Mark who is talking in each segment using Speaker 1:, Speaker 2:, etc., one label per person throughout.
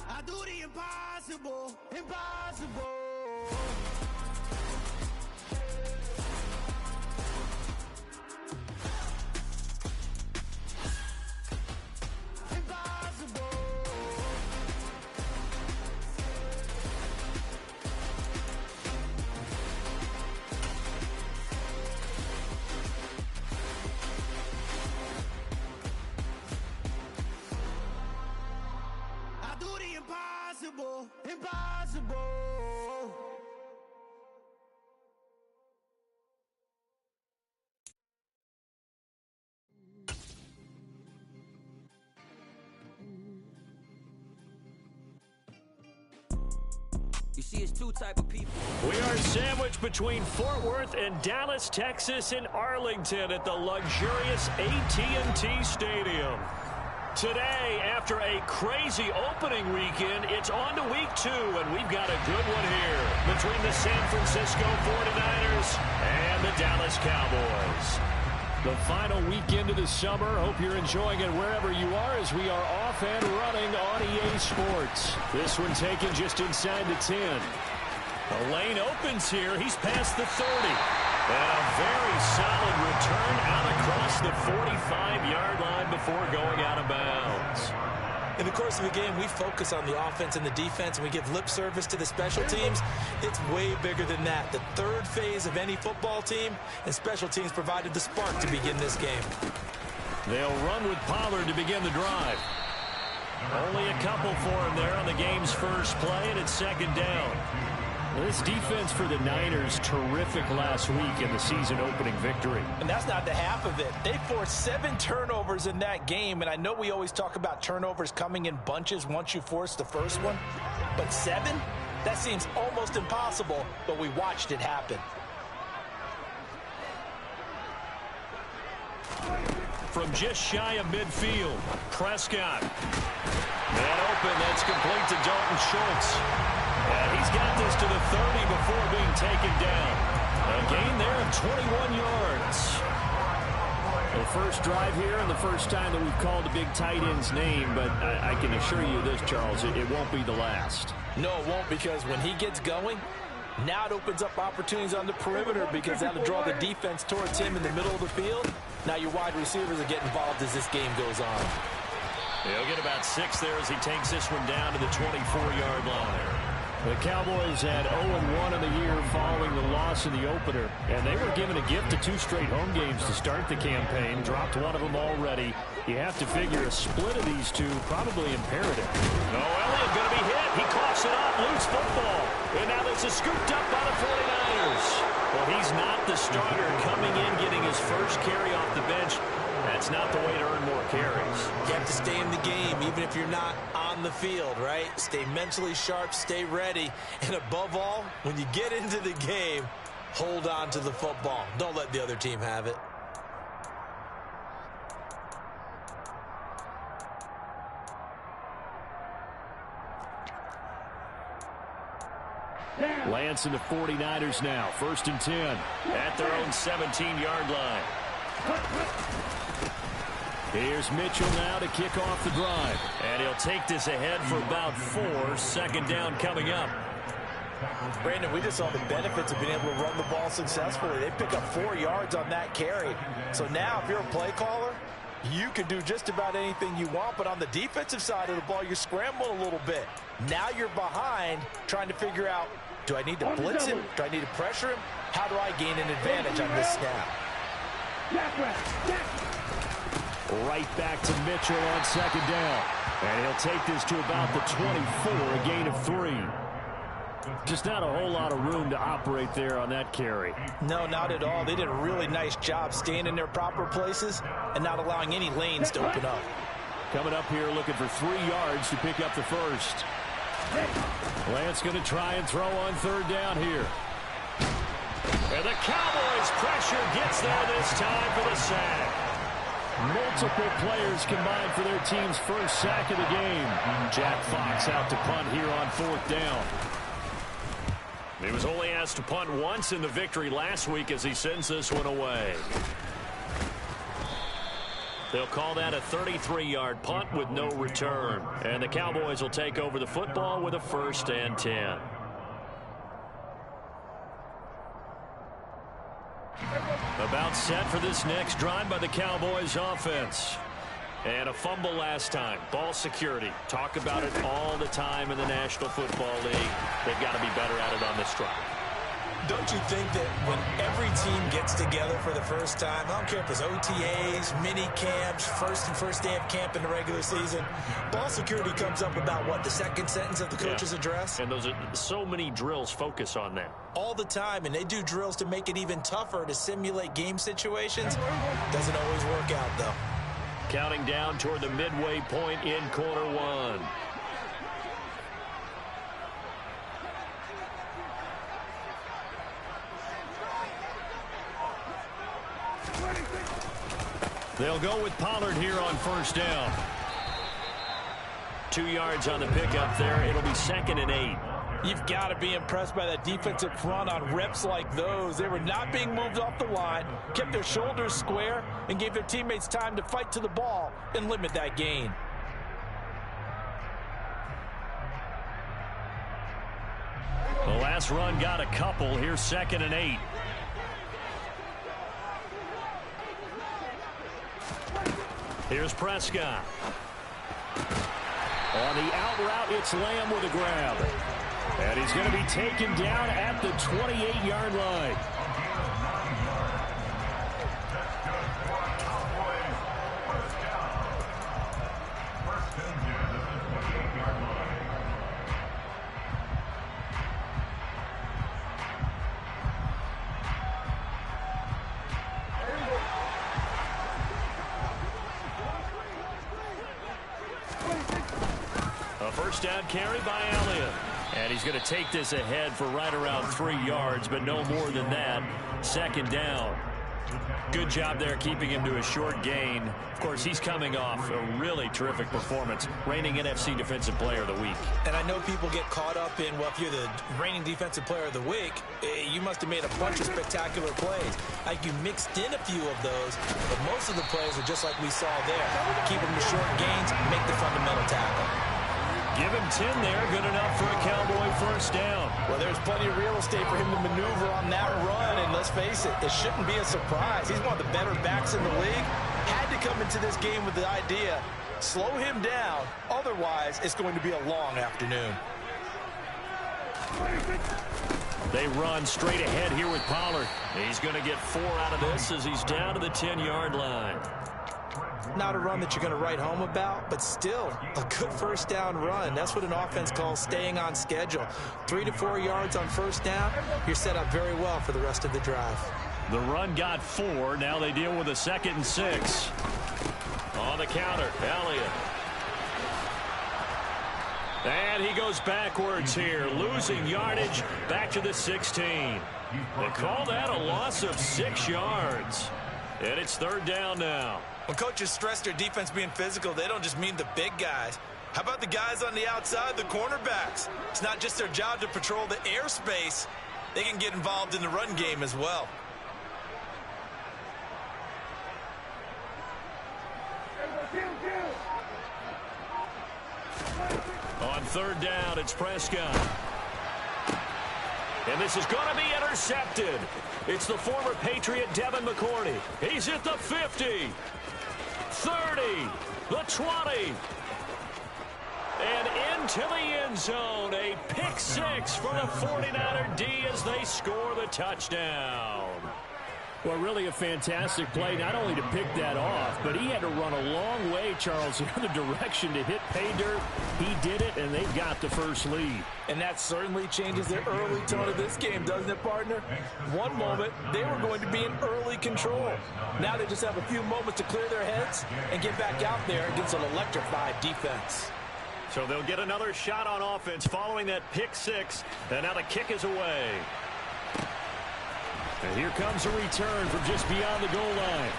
Speaker 1: I do the impossible, impossible. Impossible, impossible.
Speaker 2: You see, it's two type of people.
Speaker 3: We are sandwiched between Fort Worth and Dallas, Texas, and Arlington at the luxurious AT&T Stadium. Today, after a crazy opening weekend, it's on to week 2, and we've got a good one here between the San Francisco 49ers and the Dallas Cowboys. The final weekend of the summer. Hope you're enjoying it wherever you are as we are off and running on EA Sports. This one taken just inside the 10. The lane opens here. He's past the 30. And a very solid return out across the 45-yard line before going out of bounds.
Speaker 4: In the course of the game, we focus on the offense and the defense, and we give lip service to the special teams. It's way bigger than that. The third phase of any football team, and special teams provided the spark to begin this game.
Speaker 3: They'll run with Pollard to begin the drive. Only a couple for him there on the game's first play, and it's second down. This defense for the Niners, terrific last week in the season-opening victory.
Speaker 4: And that's not the half of it. They forced 7 turnovers in that game, and I know we always talk about turnovers coming in bunches once you force the first one, but 7? That seems almost impossible, but we watched it happen.
Speaker 3: From just shy of midfield, Prescott. That open, that's complete to Dalton Schultz. And he's got this to the 30 before being taken down. A gain there of 21 yards. The first drive here and the first time that we've called a big tight end's name, but I can assure you this, Charles, it won't be the last.
Speaker 4: No, it won't, because when he gets going, now it opens up opportunities on the perimeter because that'll draw the defense towards him in the middle of the field. Now your wide receivers are getting involved as this game goes on.
Speaker 3: He'll get about 6 there as he takes this one down to the 24-yard line. The Cowboys had 0-1 in the year following the loss in the opener, and they were given a gift of 2 straight home games to start the campaign. Dropped one of them already. You have to figure a split of these two probably imperative. No, Elliott going to be hit. He coughs it up, loose football. And now this is scooped up by the 49ers. Well, he's not the starter coming in, getting his first carry off the bench. That's not the way to earn more carries.
Speaker 4: You have to stay in the game, even if you're not on the field, right? Stay mentally sharp, stay ready. And above all, when you get into the game, hold on to the football. Don't let the other team have it.
Speaker 3: Lance and the 49ers now. 1st and 10 at their own 17-yard line. Here's Mitchell now to kick off the drive. And he'll take this ahead for about 4. 2nd down coming up.
Speaker 4: Brandon, we just saw the benefits of being able to run the ball successfully. They pick up 4 yards on that carry. So now if you're a play caller, you can do just about anything you want. But on the defensive side of the ball, you're scrambling a little bit. Now you're behind trying to figure out, do I need to blitz him? Do I need to pressure him? How do I gain an advantage on this snap?
Speaker 3: Right back to Mitchell on 2nd down. And he'll take this to about the 24, a gain of 3. Just not a whole lot of room to operate there on that carry.
Speaker 4: No, not at all. They did a really nice job staying in their proper places and not allowing any lanes to open up.
Speaker 3: Coming up here looking for 3 yards to pick up the first. Lance going to try and throw on 3rd down here. And the Cowboys pressure gets there this time for the sack. Multiple players combined for their team's first sack of the game. Jack Fox out to punt here on 4th down. He was only asked to punt once in the victory last week as he sends this one away. They'll call that a 33-yard punt with no return. And the Cowboys will take over the football with a 1st and 10. About set for this next drive by the Cowboys offense. And a fumble last time. Ball security. Talk about it all the time in the National Football League. They've got to be better at it on this drive.
Speaker 4: Don't you think that when every team gets together for the first time, I don't care if it's OTAs, mini camps, first day of camp in the regular season, ball security comes up about, what, the second sentence of the coach's address?
Speaker 3: And those are so many drills focus on that.
Speaker 4: All the time, and they do drills to make it even tougher to simulate game situations. Doesn't always work out, though.
Speaker 3: Counting down toward the midway point in quarter one. They'll go with Pollard here on 1st down. 2 yards on the pickup there. It'll be 2nd and 8.
Speaker 4: You've got to be impressed by that defensive front on reps like those. They were not being moved off the line, kept their shoulders square, and gave their teammates time to fight to the ball and limit that gain.
Speaker 3: The last run got a couple. Here's 2nd and 8. Here's Prescott. On the out route, it's Lamb with a grab. And he's going to be taken down at the 28-yard line. First down carry by Elliott. And he's going to take this ahead for right around 3 yards, but no more than that. 2nd down. Good job there keeping him to a short gain. Of course, he's coming off a really terrific performance, reigning NFC Defensive Player of the Week.
Speaker 4: And I know people get caught up in, well, if you're the reigning Defensive Player of the Week, you must have made a bunch of spectacular plays. Like you mixed in a few of those, but most of the plays are just like we saw there. Keep them to short gains, make the fundamental tackle.
Speaker 3: Give him 10 there. Good enough for a Cowboy 1st down.
Speaker 4: Well, there's plenty of real estate for him to maneuver on that run, and let's face it, it shouldn't be a surprise. He's one of the better backs in the league. Had to come into this game with the idea, slow him down, otherwise it's going to be a long afternoon.
Speaker 3: They run straight ahead here with Pollard. He's going to get 4 out of this as he's down to the 10-yard line.
Speaker 4: Not a run that you're going to write home about, but still a good 1st down run. That's what an offense calls staying on schedule. 3 to 4 yards on 1st down, you're set up very well for the rest of the drive.
Speaker 3: The run got 4. Now they deal with a 2nd and 6. On the counter, Elliott. And he goes backwards here, losing yardage back to the 16. They call that a loss of 6 yards. And it's 3rd down now.
Speaker 4: When coaches stress their defense being physical, they don't just mean the big guys. How about the guys on the outside, the cornerbacks? It's not just their job to patrol the airspace. They can get involved in the run game as well.
Speaker 3: On 3rd down, it's Prescott. And this is going to be intercepted. It's the former Patriot Devin McCourty. He's at the 50, 30, the 20. And into the end zone. A pick 6 for the 49er D as they score the touchdown. Well, really a fantastic play, not only to pick that off, but he had to run a long way, Charles, in the direction to hit pay dirt. He did it, and they've got the first lead.
Speaker 4: And that certainly changes the early tone of this game, doesn't it, partner? One moment, they were going to be in early control. Now they just have a few moments to clear their heads and get back out there against an electrified defense.
Speaker 3: So they'll get another shot on offense following that pick 6, and now the kick is away. And here comes a return from just beyond the goal line.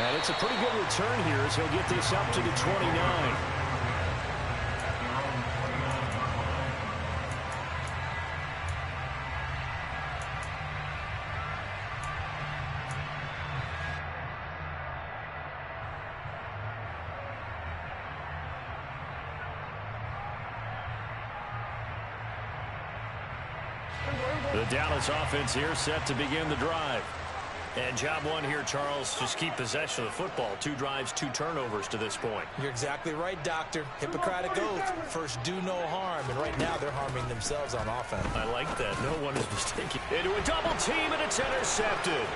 Speaker 3: And it's a pretty good return here as he'll get this up to the 29. The Dallas offense here set to begin the drive. And job one here, Charles, just keep possession of the football. 2 drives, 2 turnovers to this point.
Speaker 4: You're exactly right, Doctor. Hippocratic oath. First, do no harm. And right now, they're harming themselves on offense.
Speaker 3: I like that. No one is mistaken. Into a double team, and it's intercepted.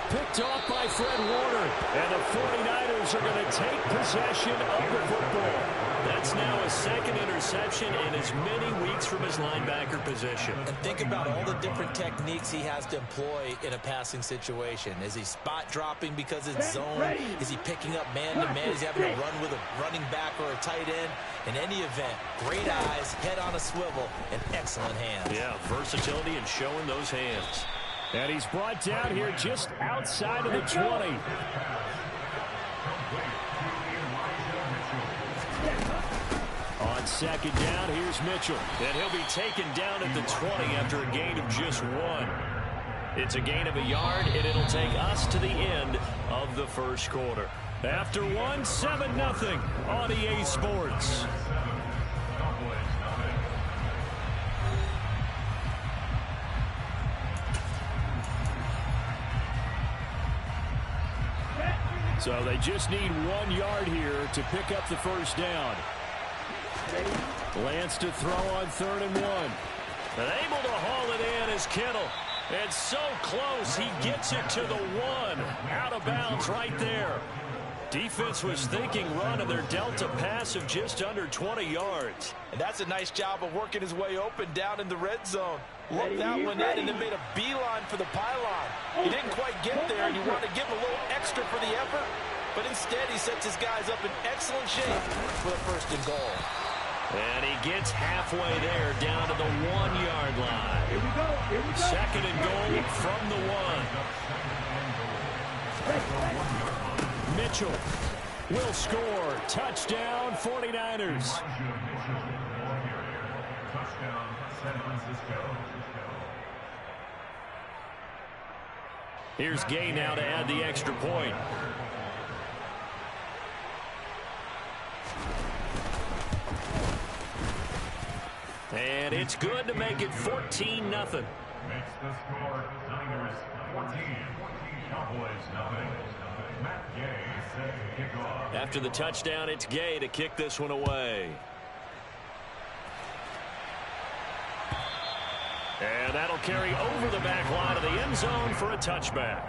Speaker 3: Picked off by Fred Warner. And the 49ers are going to take possession of the football. That's now a second interception in as many weeks from his linebacker position.
Speaker 4: And think about all the different techniques he has to employ in a passing situation. Is he spot dropping because it's zone? Is he picking up man-to-man? Is he having to run with a running back or a tight end? In any event, great eyes, head on a swivel, and excellent hands.
Speaker 3: Yeah, versatility and showing those hands. And he's brought down here just outside of the 20. On second down, here's Mitchell. And he'll be taken down at the 20 after a gain of just 1. It's a gain of a yard, and it'll take us to the end of the first quarter. After 1, 7-0 on EA Sports. So they just need 1 yard here to pick up the first down. Lance to throw on 3rd and 1. And able to haul it in is Kittle. And so close, he gets it to the 1. Out of bounds right there. Defense was thinking run, and they're dealt a pass of just under 20 yards.
Speaker 4: And that's a nice job of working his way open down in the red zone. Looked that one in and then made a beeline for the pylon. He didn't quite get there, and you want to give him a little extra for the effort. But instead, he sets his guys up in excellent shape for the 1st and goal.
Speaker 3: And he gets halfway there, down to the 1-yard line.
Speaker 1: Here we go.
Speaker 3: 2nd and goal from the 1. Mitchell will score. Touchdown, 49ers. Here's Gay now to add the extra point. And it's good to make it 14-0.
Speaker 5: Makes the score Niners 14, Cowboys nothing. Matt Gay set to kick off.
Speaker 3: After the touchdown, it's Gay to kick this one away. And that'll carry over the back line of the end zone for a touchback.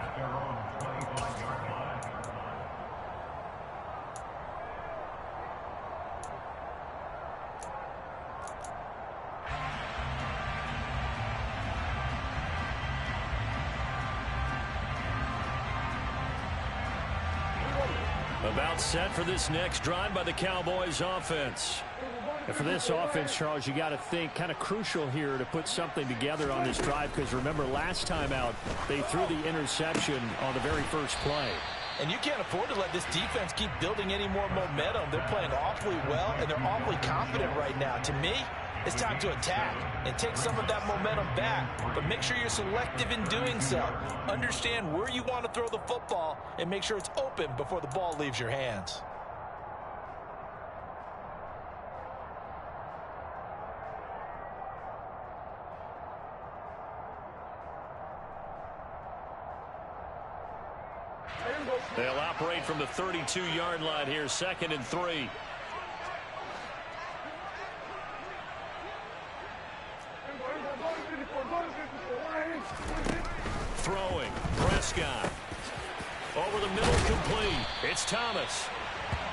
Speaker 3: About set for this next drive by the Cowboys offense.
Speaker 6: And for this offense, Charles, you got to think kind of crucial here to put something together on this drive, because remember last time out they threw the interception on the very first play.
Speaker 4: And you can't afford to let this defense keep building any more momentum. They're playing awfully well, and they're awfully confident right now. To me, it's time to attack and take some of that momentum back. But make sure you're selective in doing so. Understand where you want to throw the football and make sure it's open before the ball leaves your hands.
Speaker 3: They'll operate from the 32-yard line here, 2nd and 3. Throwing, Prescott. Over the middle, complete. It's Thomas.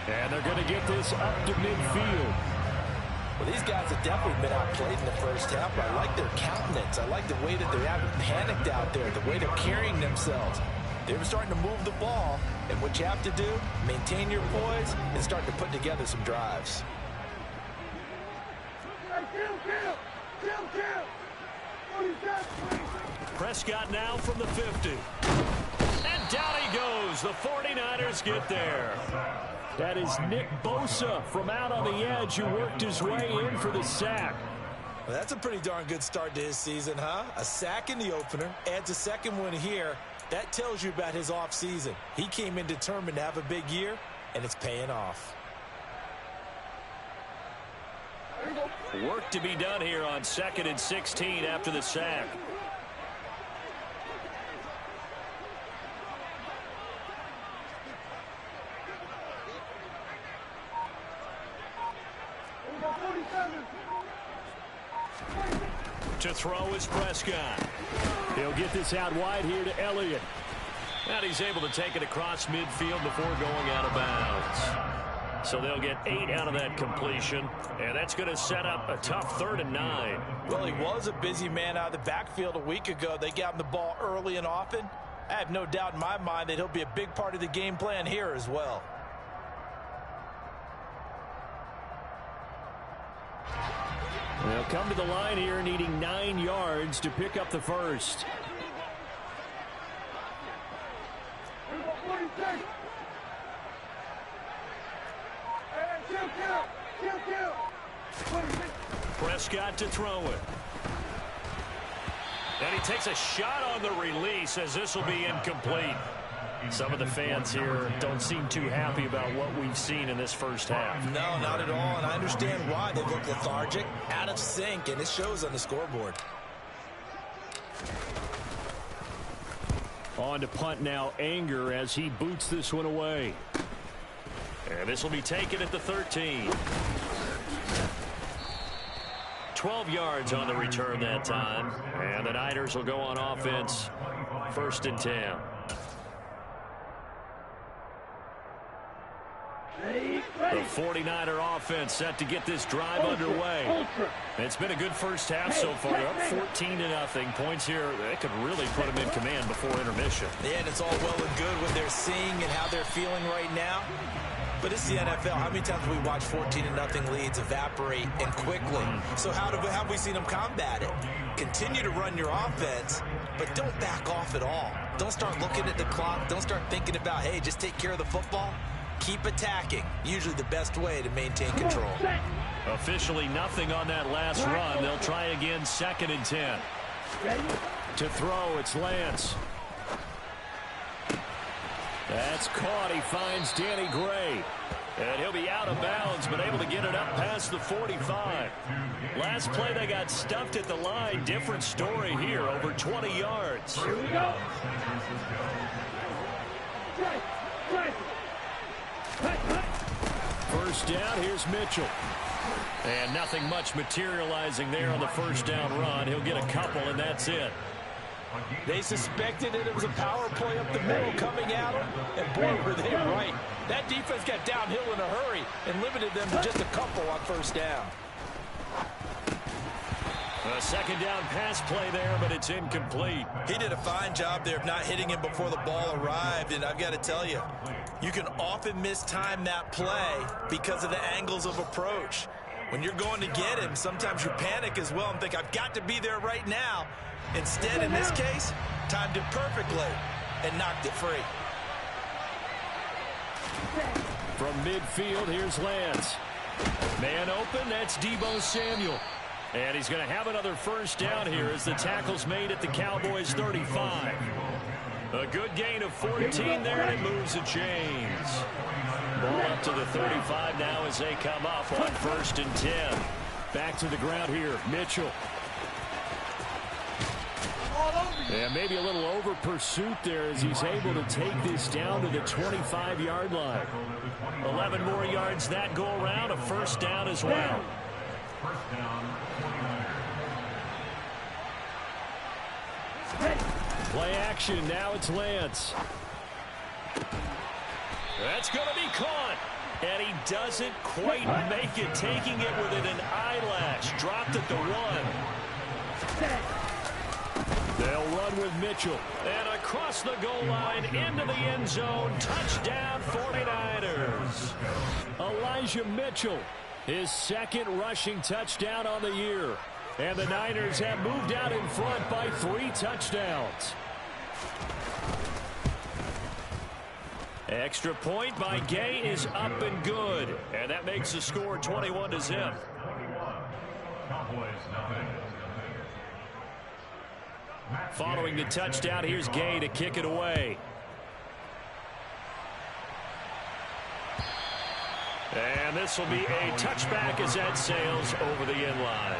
Speaker 3: And they're going to get this up to midfield.
Speaker 4: Well, these guys have definitely been outplayed in the first half, but I like their countenance. I like the way that they haven't panicked out there, the way they're carrying themselves. They're starting to move the ball, and what you have to do, maintain your poise and start to put together some drives.
Speaker 3: Prescott now from the 50. And down he goes, the 49ers get there.
Speaker 6: That is Nick Bosa from out on the edge who worked his way in for the sack.
Speaker 4: Well, that's a pretty darn good start to his season, huh? A sack in the opener, adds a second one here. That tells you about his offseason. He came in determined to have a big year, and it's paying off.
Speaker 3: Work to be done here on 2nd and 16 after the sack. To throw is Prescott.
Speaker 6: He'll get this out wide here to Elliott.
Speaker 3: And he's able to take it across midfield before going out of bounds. So they'll get 8 out of that completion. And that's going to set up a tough 3rd and 9.
Speaker 4: Well, he was a busy man out of the backfield a week ago. They got him the ball early and often. I have no doubt in my mind that he'll be a big part of the game plan here as well.
Speaker 6: They'll come to the line here needing 9 yards to pick up the first.
Speaker 3: Prescott to throw it. And he takes a shot on the release as this will be incomplete.
Speaker 6: Some of the fans here don't seem too happy about what we've seen in this first half.
Speaker 4: No, not at all, and I understand why. They look lethargic, out of sync, and it shows on the scoreboard.
Speaker 6: On to punt now, Anger, as he boots this one away.
Speaker 3: And this will be taken at the 13. 12 yards on the return that time. And the Niners will go on offense, 1st and 10. The 49er offense set to get this drive underway. It's been a good first half so far. They're up 14-0. Points here, they could really put them in command before intermission.
Speaker 4: Yeah, and it's all well and good what they're seeing and how they're feeling right now. But it's the NFL. How many times have we watched 14-0 leads evaporate and quickly? So how have we seen them combat it? Continue to run your offense, but don't back off at all. Don't start looking at the clock. Don't start thinking about, hey, just take care of the football. Keep attacking. Usually the best way to maintain control.
Speaker 3: Officially nothing on that last run. They'll try again, 2nd and 10.
Speaker 6: To throw, it's Lance. That's caught. He finds Danny Gray. And he'll be out of bounds, but able to get it up past the 45. Last play, they got stuffed at the line. Different story here, over 20 yards.
Speaker 1: Here we go.
Speaker 6: First down, here's Mitchell.
Speaker 3: And nothing much materializing there on the first down run. He'll get a couple, and that's it.
Speaker 4: They suspected that it was a power play up the middle coming at them, and boy, were they right. That defense got downhill in a hurry and limited them to just a couple on first down.
Speaker 3: A 2nd down pass play there, but it's incomplete.
Speaker 4: He did a fine job there of not hitting him before the ball arrived, and I've got to tell you, you can often mistime that play because of the angles of approach. When you're going to get him, sometimes you panic as well and think, I've got to be there right now. Instead, in this case, timed it perfectly and knocked it free.
Speaker 6: From midfield, here's Lance.
Speaker 3: Man open, that's Deebo Samuel. And he's going to have another first down here as the tackle's made at the Cowboys' 35. A good gain of 14 there, and it moves the chains. Ball up to the 35 now as they come up on 1st and 10.
Speaker 6: Back to the ground here, Mitchell. And maybe a little over pursuit there as he's able to take this down to the 25-yard line.
Speaker 3: 11 more yards that go around, a first down as well.
Speaker 5: First down, 49ers.
Speaker 6: Play action, now it's Lance.
Speaker 3: That's going to be caught. And he doesn't quite make it, taking it within an eyelash. Dropped at the 1.
Speaker 6: They'll run with Mitchell.
Speaker 3: And across the goal line, into the end zone. Touchdown, 49ers.
Speaker 6: Elijah Mitchell, his 2nd rushing touchdown on the year. And the Niners have moved out in front by 3 touchdowns.
Speaker 3: Extra point by Gay is up and good. And that makes the score 21-0. Following the touchdown, here's Gay to kick it away. And this will be a touchback as that sails over the end line.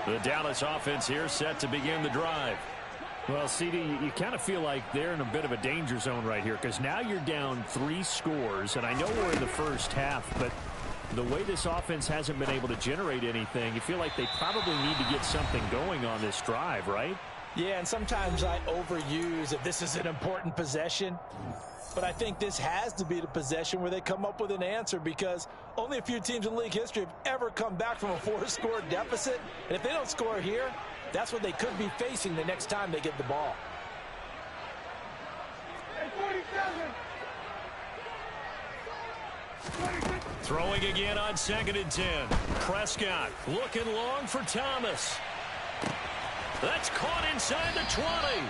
Speaker 3: The Dallas offense here set to begin the drive.
Speaker 6: Well, CD, you kind of feel like they're in a bit of a danger zone right here because now you're down 3 scores, and I know we're in the first half, but the way this offense hasn't been able to generate anything, you feel like they probably need to get something going on this drive, right?
Speaker 4: Yeah, and sometimes I overuse if this is an important possession. But I think this has to be the possession where they come up with an answer because only a few teams in league history have ever come back from a 4-score deficit. And if they don't score here, that's what they could be facing the next time they get the ball.
Speaker 3: Throwing again on 2nd and 10. Prescott looking long for Thomas. That's caught inside the 20.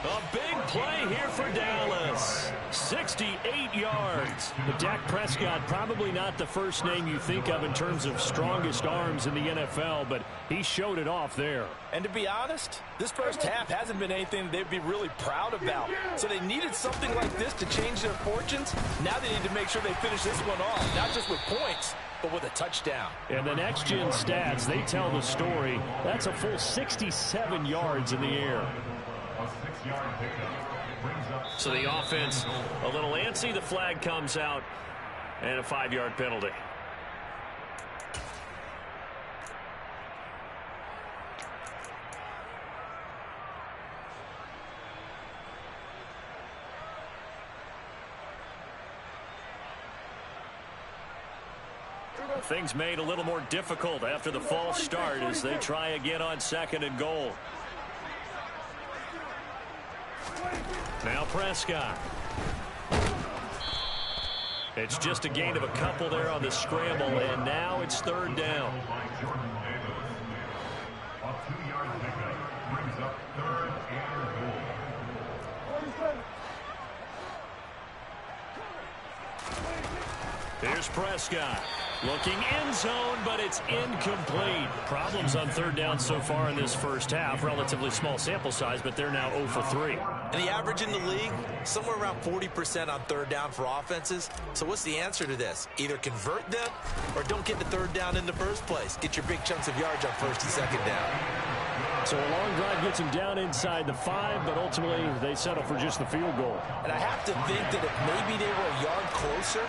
Speaker 3: A big play here for Dallas. 68 yards.
Speaker 6: But Dak Prescott, probably not the first name you think of in terms of strongest arms in the NFL, but he showed it off there.
Speaker 4: And to be honest, this first half hasn't been anything they'd be really proud about. So they needed something like this to change their fortunes. Now they need to make sure they finish this one off, not just with points, but with a touchdown.
Speaker 6: And the next-gen stats, they tell the story. That's a full 67 yards in the air.
Speaker 3: So the offense a little antsy. The flag comes out and a 5-yard penalty. Things made a little more difficult after the false start as they try again on 2nd and goal. Now Prescott. It's just a gain of a couple there on the scramble, and now it's 3rd down.
Speaker 5: A 2-yard pickup brings up 3rd and goal.
Speaker 3: Here's Prescott. Looking end zone, but it's incomplete. Problems on 3rd down so far in this first half. Relatively small sample size, but they're now 0 for 3.
Speaker 4: And the average in the league, somewhere around 40% on 3rd down for offenses. So what's the answer to this? Either convert them or don't get the 3rd down in the first place. Get your big chunks of yards on 1st and 2nd down.
Speaker 6: So a long drive gets them down inside the 5, but ultimately they settle for just the field goal.
Speaker 4: And I have to think that if maybe they were a yard closer,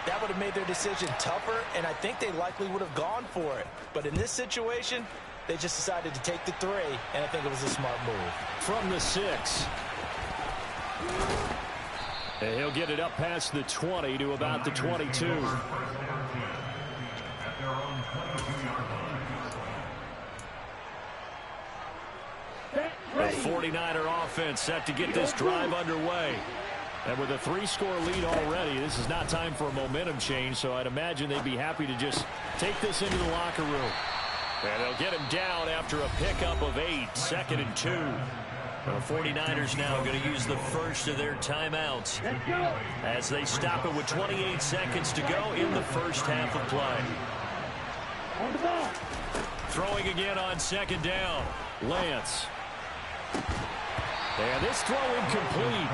Speaker 4: that would have made their decision tougher, and I think they likely would have gone for it. But in this situation, they just decided to take the 3, and I think it was a smart move.
Speaker 6: From the 6. And he'll get it up past the 20 to about the 22.
Speaker 3: The 49er offense set to get this drive underway. And with a 3-score lead already, this is not time for a momentum change, so I'd imagine they'd be happy to just take this into the locker room. And they'll get him down after a pickup of 8, 2nd and 2. The 49ers now going to use the first of their timeouts as they stop it with 28 seconds to go in the first half of play. Throwing again on 2nd down.
Speaker 6: Lance. And this throw incomplete.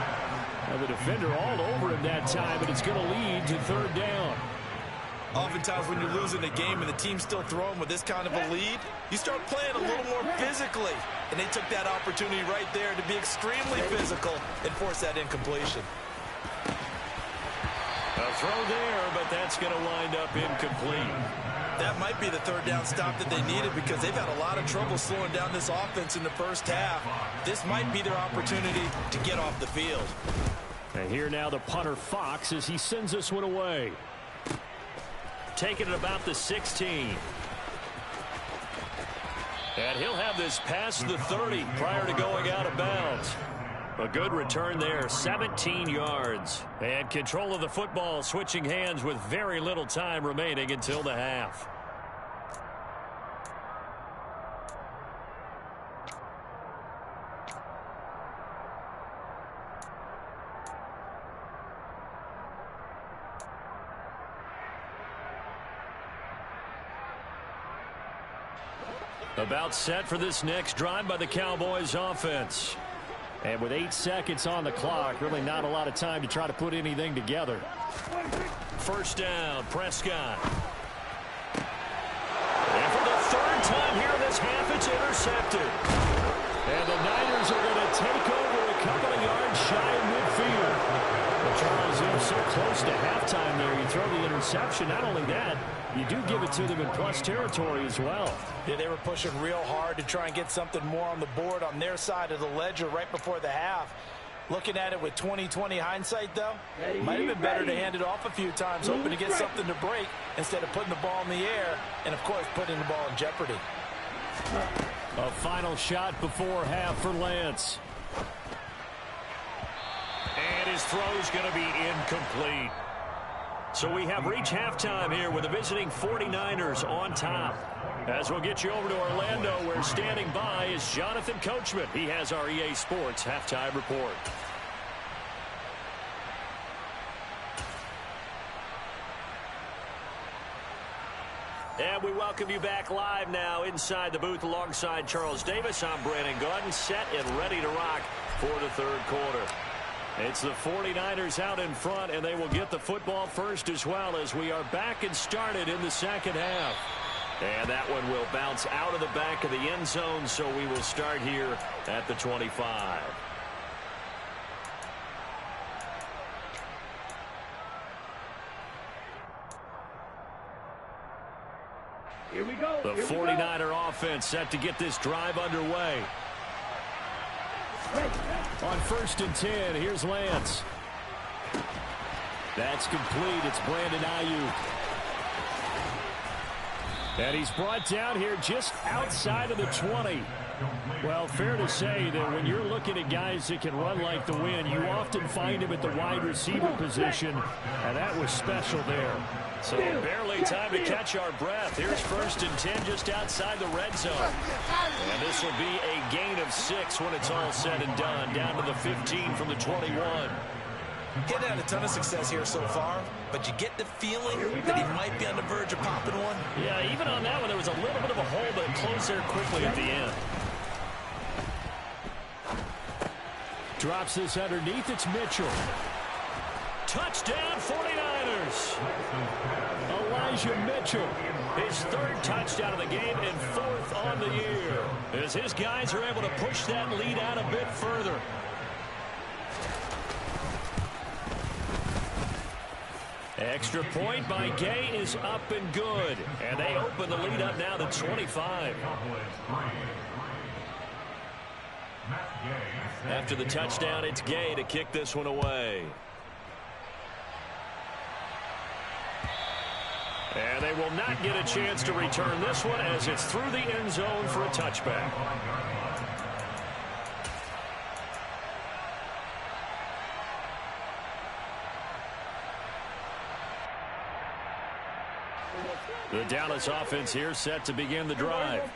Speaker 6: And the defender all over him that time, but it's going to lead to 3rd down.
Speaker 4: Oftentimes when you're losing a game and the team's still throwing with this kind of a lead, you start playing a little more physically. And they took that opportunity right there to be extremely physical and force that incompletion.
Speaker 3: A throw there, but that's going to wind up incomplete.
Speaker 4: That might be the 3rd down stop that they needed because they've had a lot of trouble slowing down this offense in the first half. This might be their opportunity to get off the field.
Speaker 6: And here now the punter Fox as he sends this one away.
Speaker 3: Taking it about the 16.
Speaker 6: And he'll have this past the 30 prior to going out of bounds. A good return there, 17 yards. And control of the football switching hands with very little time remaining until the half. About set for this next drive by the Cowboys offense. And with 8 seconds on the clock, really not a lot of time to try to put anything together. First down, Prescott. And for the third time here in this half, it's intercepted. And the Niners are going to take over a couple of yards shy of midfield. Well, Charles, you're so close to halftime there. You throw the interception. Not only that, you do give it to them in plus territory as well.
Speaker 4: Yeah, they were pushing real hard to try and get something more on the board on their side of the ledger right before the half. Looking at it with 20/20 hindsight, though, might have been better to hand it off a few times, hoping to get something to break instead of putting the ball in the air and, of course, putting the ball in jeopardy.
Speaker 6: A final shot before half for Lance. And his throw's going to be incomplete. So we have reached halftime here with the visiting 49ers on top. As we'll get you over to Orlando, where standing by is Jonathan Coachman. He has our EA Sports halftime report. And we welcome you back live now inside the booth alongside Charles Davis. I'm Brandon Gaudin, set and ready to rock for the third quarter. It's the 49ers out in front, and they will get the football first as well as we are back and started in the second half. And that one will bounce out of the back of the end zone, so we will start here at the 25.
Speaker 1: Here we go.
Speaker 6: The 49er offense set to get this drive underway. On 1st and 10, here's Lance. That's complete. It's Brandon Ayuk. And he's brought down here just outside of the 20. Well, fair to say that when you're looking at guys that can run like the wind, you often find him at the wide receiver position, and that was special there. So barely time to catch our breath. Here's 1st and 10 just outside the red zone. And this will be a gain of 6 when it's all said and done, down to the 15 from the 21.
Speaker 4: Getting had a ton of success here so far, but you get the feeling that he might be on the verge of popping one.
Speaker 6: Yeah, even on that one, there was a little bit of a hole, but it closed there quickly at the end. Drops this underneath. It's Mitchell. Touchdown, 49ers. Elijah Mitchell, his 3rd touchdown of the game and 4th on the year, as his guys are able to push that lead out a bit further. Extra point by Gay is up and good. And they open the lead up now to 25. After the touchdown, it's Gay to kick this one away. And they will not get a chance to return this one as it's through the end zone for a touchback. The Dallas offense here set to begin the drive.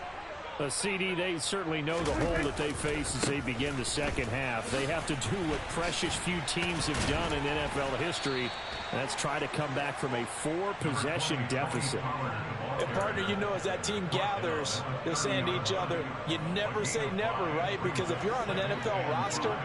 Speaker 6: A CD, they certainly know the hole that they face as they begin the second half. They have to do what precious few teams have done in NFL history. That's try to come back from a 4-possession deficit.
Speaker 4: And partner, you know, as that team gathers, they're saying to each other, you never say never, right? Because if you're on an NFL roster,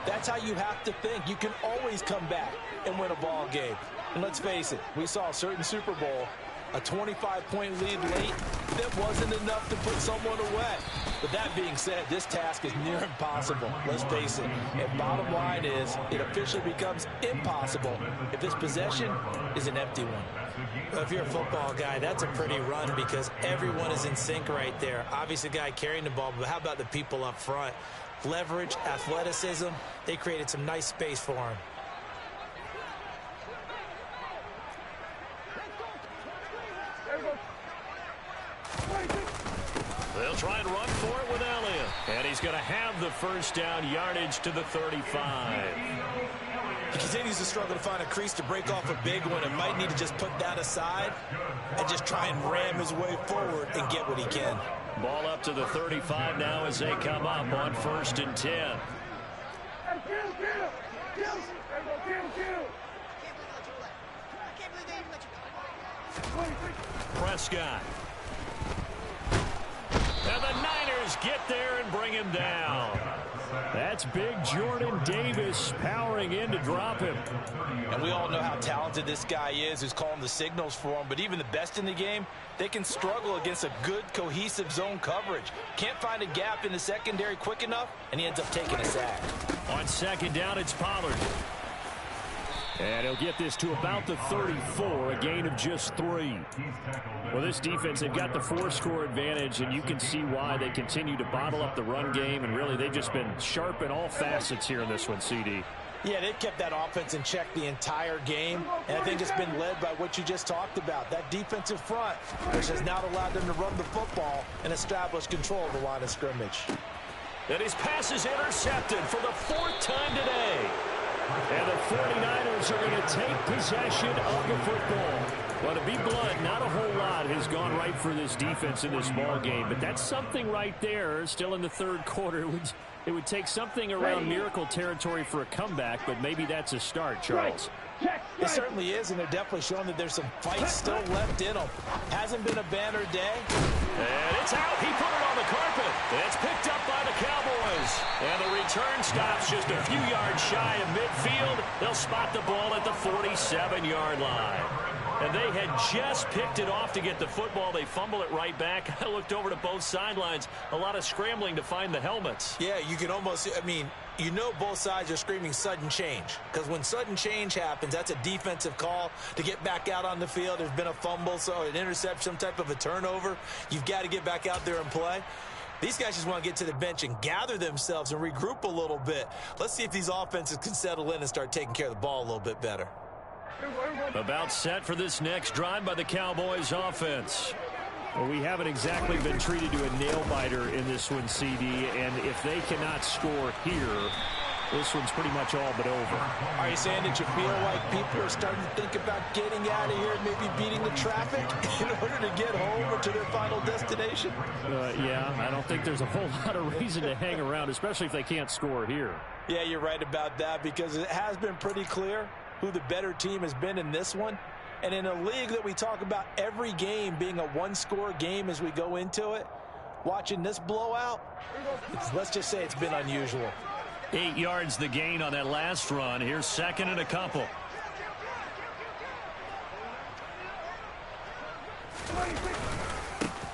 Speaker 4: that's how you have to think. You can always come back and win a ball game. And let's face it, we saw a certain Super Bowl, a 25-point lead late, that wasn't enough to put someone away. But that being said, this task is near impossible. Let's face it. And bottom line is, it officially becomes impossible if this possession is an empty one.
Speaker 7: Well, if you're a football guy, that's a pretty run because everyone is in sync right there. Obviously, the guy carrying the ball, but how about the people up front? Leverage, athleticism, they created some nice space for him.
Speaker 3: They'll try and run for it with Elliott. And he's going to have the first down, yardage to the 35.
Speaker 7: He continues to struggle to find a crease to break off a big one and might need to just put that aside and just try and ram his way forward and get what he can.
Speaker 3: Ball up to the 35 now as they come up on 1st and 10. Prescott. And the Niners get there and bring him down. That's big Jordan Davis powering in to drop him.
Speaker 4: And we all know how talented this guy is who's calling the signals for him. But even the best in the game, they can struggle against a good, cohesive zone coverage. Can't find a gap in the secondary quick enough, and he ends up taking a sack.
Speaker 3: On 2nd down, it's Pollard. And he'll get this to about the 34, a gain of just 3. Well, this defense, they've got the 4-score advantage, and you can see why they continue to bottle up the run game, and really they've just been sharp in all facets here in this one, CD.
Speaker 7: Yeah, they've kept that offense in check the entire game, and I think it's been led by what you just talked about, that defensive front, which has now allowed them to run the football and establish control of the line of scrimmage.
Speaker 3: And his pass is intercepted for the 4th time today. And the 49ers are going to take possession of the football. Well, to be blunt, not a whole lot has gone right for this defense in this ball game, but that's something right there. Still in the 3rd quarter. It would take something around miracle territory for a comeback, but maybe that's a start, Charles.
Speaker 7: It certainly is, and they're definitely showing that there's some fight still left in them. Hasn't been a banner day.
Speaker 3: And it's out. He put it on the carpet. It's picked up by the Cowboys. And the return stops just a few yards shy of midfield. They'll spot the ball at the 47-yard line. And they had just picked it off to get the football. They fumble it right back. I looked over to both sidelines. A lot of scrambling to find the helmets.
Speaker 7: Yeah, you can almost, you know both sides are screaming sudden change. Because when sudden change happens, that's a defensive call to get back out on the field. There's been a fumble, so an interception, some type of a turnover. You've got to get back out there and play. These guys just want to get to the bench and gather themselves and regroup a little bit. Let's see if these offenses can settle in and start taking care of the ball a little bit better.
Speaker 3: About set for this next drive by the Cowboys offense. Well, we haven't exactly been treated to a nail-biter in this one, CD, and if they cannot score here, this one's pretty much all but over.
Speaker 7: Are you saying that you feel like people are starting to think about getting out of here and maybe beating the traffic in order to get home or to their final destination?
Speaker 3: Yeah, I don't think there's a whole lot of reason to hang around, especially if they can't score here.
Speaker 7: Yeah, you're right about that, because it has been pretty clear who the better team has been in this one. And in a league that we talk about every game being a one-score game as we go into it, watching this blowout, let's just say it's been unusual.
Speaker 3: 8 yards the gain on that last run. Here's 2nd and a couple.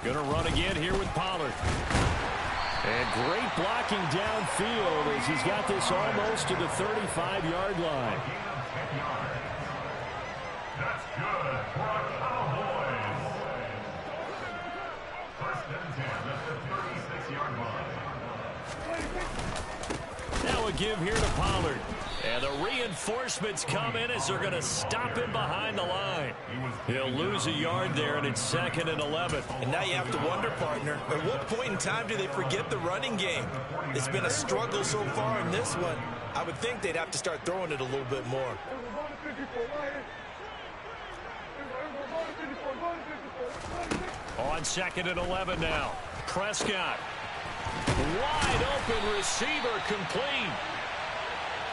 Speaker 3: Gonna run again here with Pollard. And great blocking downfield as he's got this almost to the 35-yard line.
Speaker 5: That's good for a Cowboys. 1st and 10 at the 36-yard line.
Speaker 3: Now a give here to Pollard. And the reinforcements come in as they're going to stop him behind the line. He'll lose a yard there, and it's 2nd and 11.
Speaker 7: And now you have to wonder, partner, at what point in time do they forget the running game? It's been a struggle so far in this one. I would think they'd have to start throwing it a little bit more.
Speaker 3: On 2nd and 11 now. Prescott. Wide open receiver complete.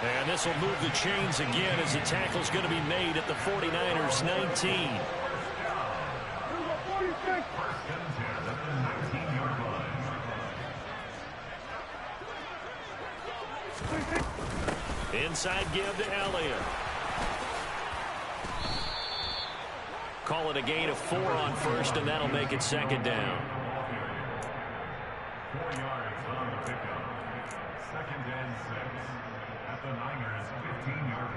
Speaker 3: And this will move the chains again as the tackle's going to be made at the 49ers 19. Inside give to Elliott. Call it a gain of 4 on 1st, and that'll make it 2nd down.
Speaker 5: 4 yards on the pickup. 2nd and 6 at the Niners 15-yard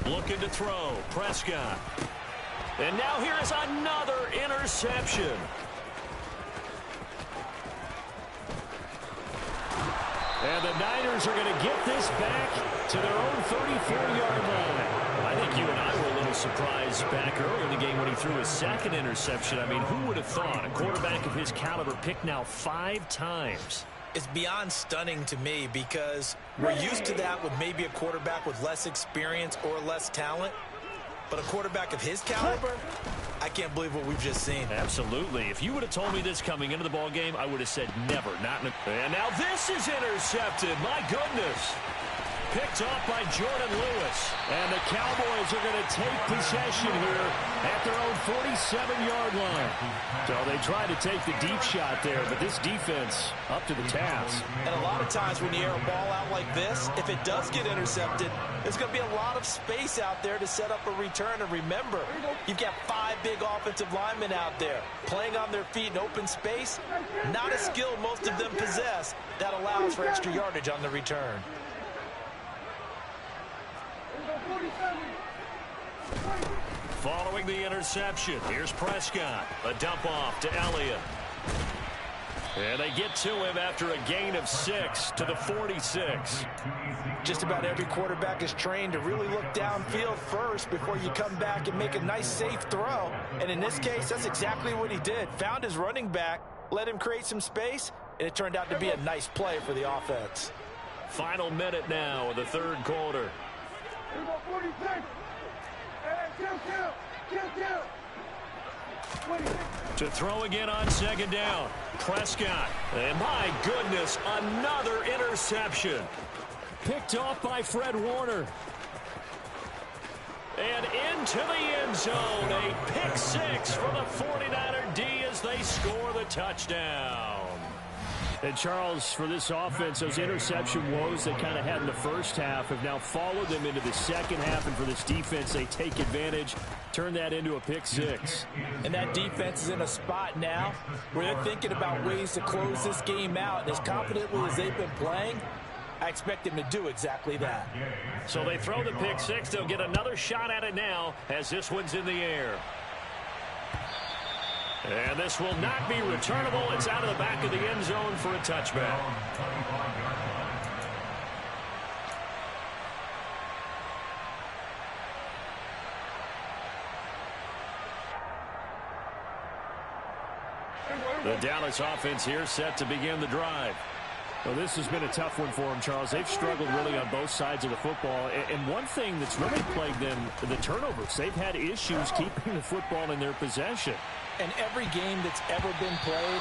Speaker 5: line.
Speaker 3: Looking to throw. Prescott. And now here is another interception. And the Niners are going to get this back to their own 34-yard line. I think you and I were a little surprised back early in the game when he threw his second interception. I mean, who would have thought a quarterback of his caliber picked now 5 times?
Speaker 7: It's beyond stunning to me because we're used to that with maybe a quarterback with less experience or less talent. But a quarterback of his caliber, I can't believe what we've just seen.
Speaker 3: Absolutely. If you would have told me this coming into the ball game, I would have said never. And now this is intercepted. My goodness. Picked off by Jordan Lewis. And the Cowboys are going to take possession here at their own 47-yard line. So they tried to take the deep shot there, but this defense up to the task.
Speaker 7: And a lot of times when you air a ball out like this, if it does get intercepted, there's going to be a lot of space out there to set up a return. And remember, you've got 5 big offensive linemen out there playing on their feet in open space. Not a skill most of them possess that allows for extra yardage on the return.
Speaker 3: Following the interception, here's Prescott. A dump off to Elliott. And they get to him after a gain of 6 to the 46.
Speaker 7: Just about every quarterback is trained to really look downfield first before you come back and make a nice, safe throw. And in this case, that's exactly what he did. Found his running back, let him create some space, and it turned out to be a nice play for the offense.
Speaker 3: Final minute now of the third quarter. To throw again on second down. Prescott. And my goodness, another interception. Picked off by Fred Warner. And into the end zone. A pick 6 for the 49er D as they score the touchdown. And Charles, for this offense, those interception woes they kind of had in the first half have now followed them into the second half. And for this defense, they take advantage, turn that into a pick 6.
Speaker 7: And that defense is in a spot now where they're thinking about ways to close this game out. And as confidently as they've been playing, I expect them to do exactly that.
Speaker 3: So they throw the pick 6. They'll get another shot at it now as this one's in the air. And this will not be returnable. It's out of the back of the end zone for a touchback. The Dallas offense here set to begin the drive. Well, this has been a tough one for them, Charles. They've struggled really on both sides of the football. And one thing that's really plagued them, the turnovers. They've had issues keeping the football in their possession.
Speaker 7: And every game that's ever been played,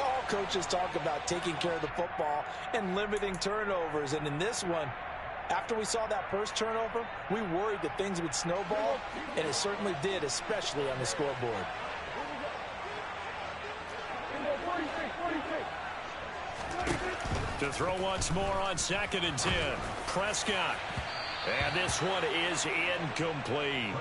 Speaker 7: all coaches talk about taking care of the football and limiting turnovers. And in this one, after we saw that first turnover, we worried that things would snowball, and it certainly did, especially on the scoreboard.
Speaker 3: To throw once more on 2nd and 10. Prescott. And this one is incomplete.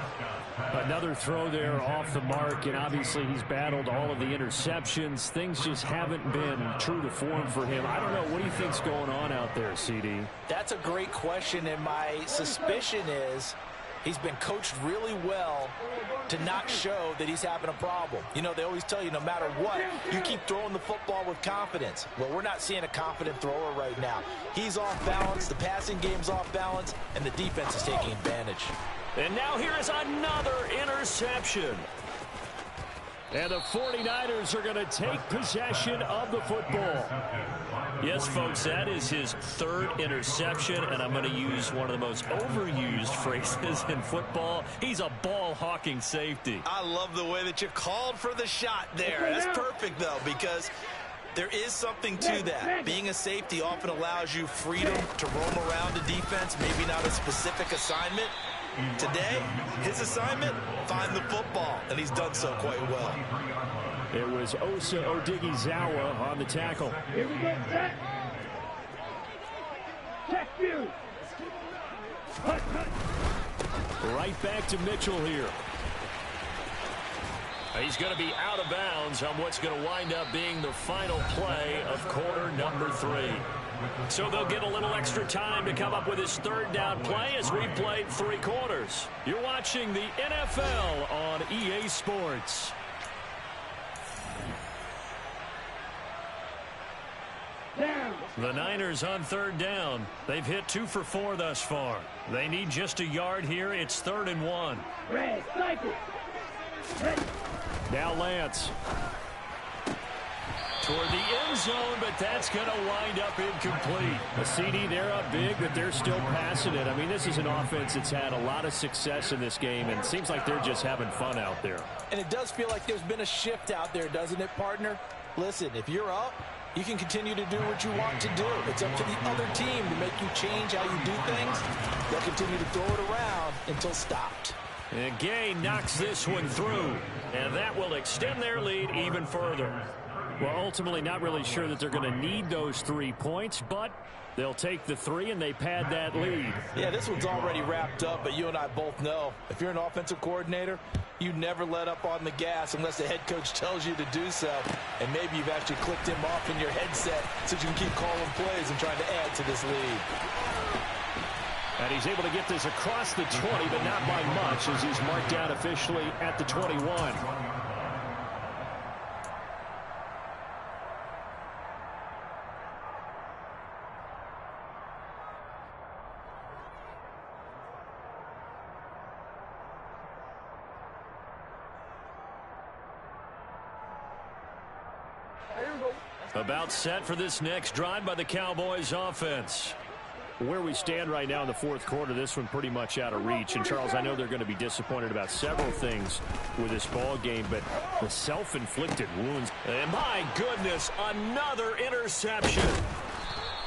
Speaker 3: Another throw there off the mark, and obviously he's battled all of the interceptions. Things just haven't been true to form for him. I don't know. What do you think's going on out there, CD?
Speaker 7: That's a great question, and my suspicion is he's been coached really well to not show that he's having a problem. You know, they always tell you no matter what, you keep throwing the football with confidence. Well, we're not seeing a confident thrower right now. He's off balance, the passing game's off balance, and the defense is taking advantage.
Speaker 3: And now here is another interception. And the 49ers are going to take possession of the football. Yes, folks, that is his 3rd interception, and I'm going to use one of the most overused phrases in football. He's a ball-hawking safety.
Speaker 7: I love the way that you called for the shot there. That's perfect, though, because there is something to that. Being a safety often allows you freedom to roam around a defense, maybe not a specific assignment. Today, his assignment, find the football, and he's done so quite well.
Speaker 3: It was Osa Odighizuwa on the tackle.
Speaker 1: Here we go, set. Check you.
Speaker 3: Right back to Mitchell here. He's going to be out of bounds on what's going to wind up being the final play of quarter number 3. So they'll get a little extra time to come up with his 3rd down play as we played 3 quarters. You're watching the NFL on EA Sports.
Speaker 1: Down.
Speaker 3: The Niners on third down. They've hit 2 for 4 thus far. They need just a yard here. It's 3rd and 1. Now Lance. Toward the end zone, but that's going to wind up incomplete. A CD, they're up big, but they're still passing it. I mean, this is an offense that's had a lot of success in this game, and it seems like they're just having fun out there.
Speaker 7: And it does feel like there's been a shift out there, doesn't it, partner? Listen, if you're up, you can continue to do what you want to do. It's up to the other team to make you change how you do things. They'll continue to throw it around until stopped.
Speaker 3: And Gay knocks this one through, and that will extend their lead even further. Well, ultimately not really sure that they're going to need those 3 points, but they'll take the 3 and they pad that lead.
Speaker 7: Yeah, this one's already wrapped up, but you and I both know if you're an offensive coordinator, you never let up on the gas unless the head coach tells you to do so. And maybe you've actually clicked him off in your headset so you can keep calling plays and trying to add to this lead.
Speaker 3: And he's able to get this across the 20, but not by much as he's marked down officially at the 21. About set for this next drive by the Cowboys offense.
Speaker 6: Where we stand right now in the fourth quarter, this one pretty much out of reach. And, Charles, I know they're going to be disappointed about several things with this ball game, but the self-inflicted wounds.
Speaker 3: And my goodness, another interception.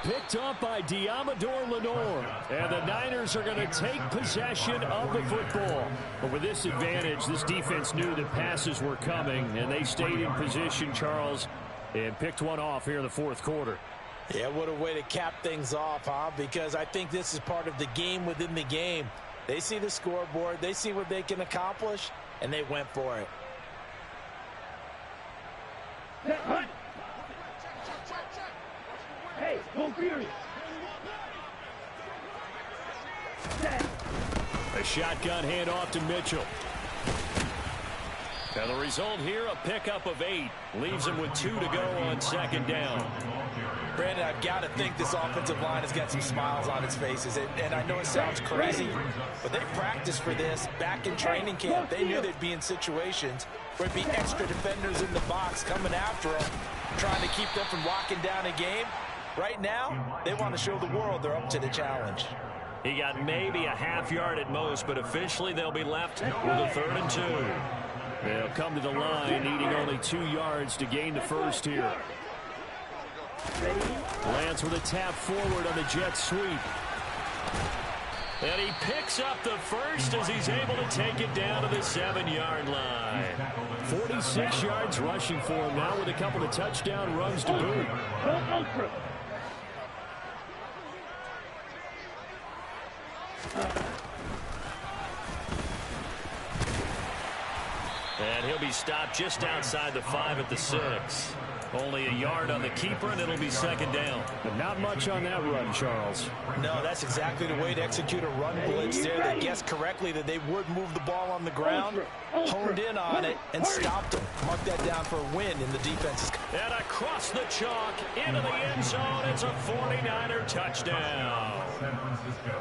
Speaker 6: Picked up by Diamador Lenore.
Speaker 3: And the Niners are going to take possession of the football.
Speaker 6: But with this advantage, this defense knew that passes were coming, and they stayed in position, Charles, and picked one off here in the fourth quarter.
Speaker 7: Yeah, what a way to cap things off, huh? Because I think this is part of the game within the game. They see the scoreboard, they see what they can accomplish, and they went for it.
Speaker 1: Hey, go Fury.
Speaker 3: A shotgun handoff to Mitchell. And the result here, a pickup of 8. Leaves him with 2 to go on second down.
Speaker 7: Brandon, I've got to think this offensive line has got some smiles on its faces. And I know it sounds crazy, but they practiced for this back in training camp. They knew they'd be in situations where it'd be extra defenders in the box coming after them, trying to keep them from locking down a game. Right now, they want to show the world they're up to the challenge.
Speaker 3: He got maybe a half yard at most, but officially they'll be left with a 3rd and 2.
Speaker 6: They'll come to the line, needing only 2 yards to gain the first here. Lance with a tap forward on the jet sweep.
Speaker 3: And he picks up the first as he's able to take it down to the 7-yard line.
Speaker 6: 46 yards rushing for him now with a couple of touchdown runs to boot.
Speaker 3: And he'll be stopped just outside the 5 at the 6. Only a yard on the keeper, and it'll be second down.
Speaker 6: But not much on that run, Charles.
Speaker 7: No, that's exactly the way to execute a run blitz there. They guessed correctly that they would move the ball on the ground, honed in on it, and stopped them. Mark that down for a win in the defense.
Speaker 3: And across the chalk, into the end zone, it's a 49er touchdown.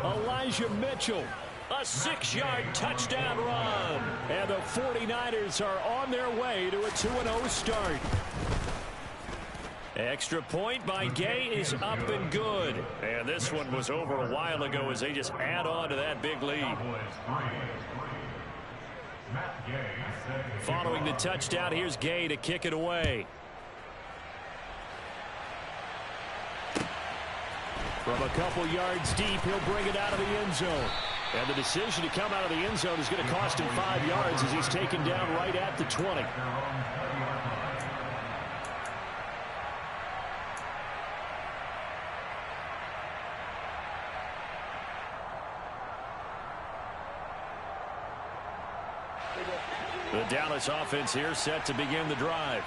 Speaker 6: Elijah Mitchell.
Speaker 3: A 6-yard touchdown run.
Speaker 6: And the 49ers are on their way to a 2-0 start.
Speaker 3: Extra point by Gay is up and good. And this one was over a while ago as they just add on to that big lead. Following the touchdown, here's Gay to kick it away.
Speaker 6: From a couple yards deep, he'll bring it out of the end zone. And the decision to come out of the end zone is going to cost him 5 yards as he's taken down right at the 20. The Dallas offense here set to begin the drive.